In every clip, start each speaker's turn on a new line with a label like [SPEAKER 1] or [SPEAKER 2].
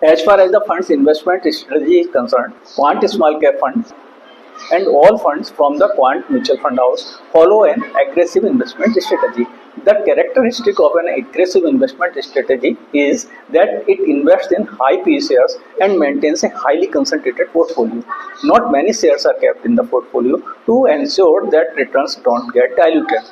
[SPEAKER 1] As far as the fund's investment strategy is concerned, Quant Small Cap Fund and all funds from the Quant Mutual Fund House follow an aggressive investment strategy. The characteristic of an aggressive investment strategy is that it invests in high P shares and maintains a highly concentrated portfolio. Not many shares are kept in the portfolio to ensure that returns don't get diluted.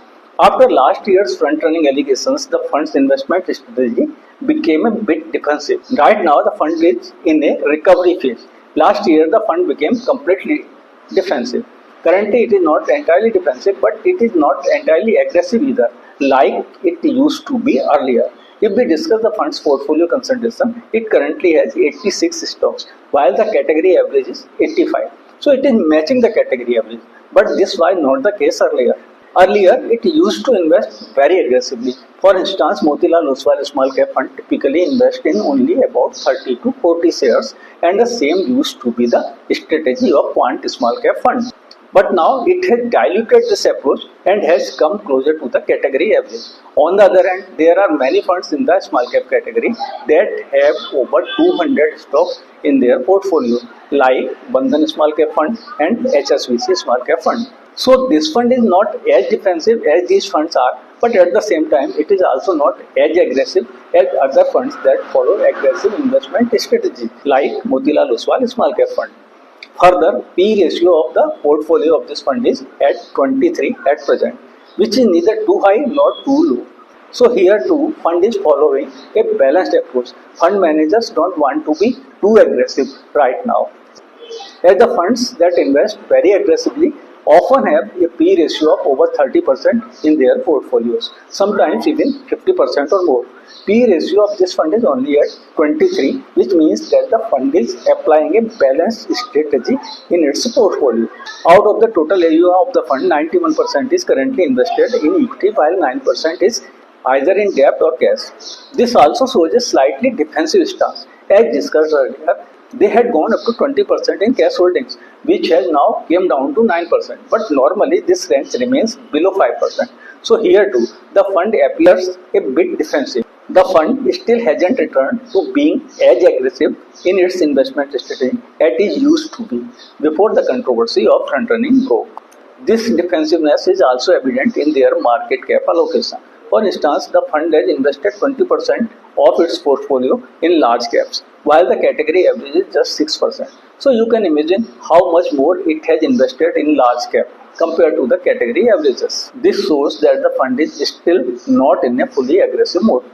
[SPEAKER 1] After last year's front-running allegations, the fund's investment strategy became a bit defensive. Right now, the fund is in a recovery phase. Last year, the fund became completely defensive. Currently, it is not entirely defensive, but it is not entirely aggressive either, like it used to be earlier. If we discuss the fund's portfolio concentration, it currently has 86 stocks, while the category average is 85. So it is matching the category average, but this was not the case earlier. Earlier, it used to invest very aggressively. For instance, Motilal Oswal Small Cap Fund typically invests in only about 30 to 40 shares, and the same used to be the strategy of Quant Small Cap Fund. But now it has diluted this approach and has come closer to the category average. On the other hand, there are many funds in the small cap category that have over 200 stocks in their portfolio, like Bandhan Small Cap Fund and HSBC Small Cap Fund. So this fund is not as defensive as these funds are, but at the same time it is also not as aggressive as other funds that follow aggressive investment strategy like Motilal Oswal Small Cap Fund. Further, P ratio of the portfolio of this fund is at 23 at present, which is neither too high nor too low. So here too, fund is following a balanced approach. Fund managers don't want to be too aggressive right now, as the funds that invest very aggressively often have a P ratio of over 30% in their portfolios, sometimes even 50% or more. P ratio of this fund is only at 23, which means that the fund is applying a balanced strategy in its portfolio. Out of the total AUM of the fund, 91% is currently invested in equity, while 9% is either in debt or cash. This also shows a slightly defensive stance. As discussed earlier, they had gone up to 20% in cash holdings, which has now came down to 9%. But normally this range remains below 5%. So here too, the fund appears a bit defensive. The fund still hasn't returned to being as aggressive in its investment strategy as it used to be before the controversy of front-running broke. This defensiveness is also evident in their market cap allocation. For instance, the fund has invested 20% of its portfolio in large caps, while the category average is just 6%. So you can imagine how much more it has invested in large cap compared to the category averages. This shows that the fund is still not in a fully aggressive mode.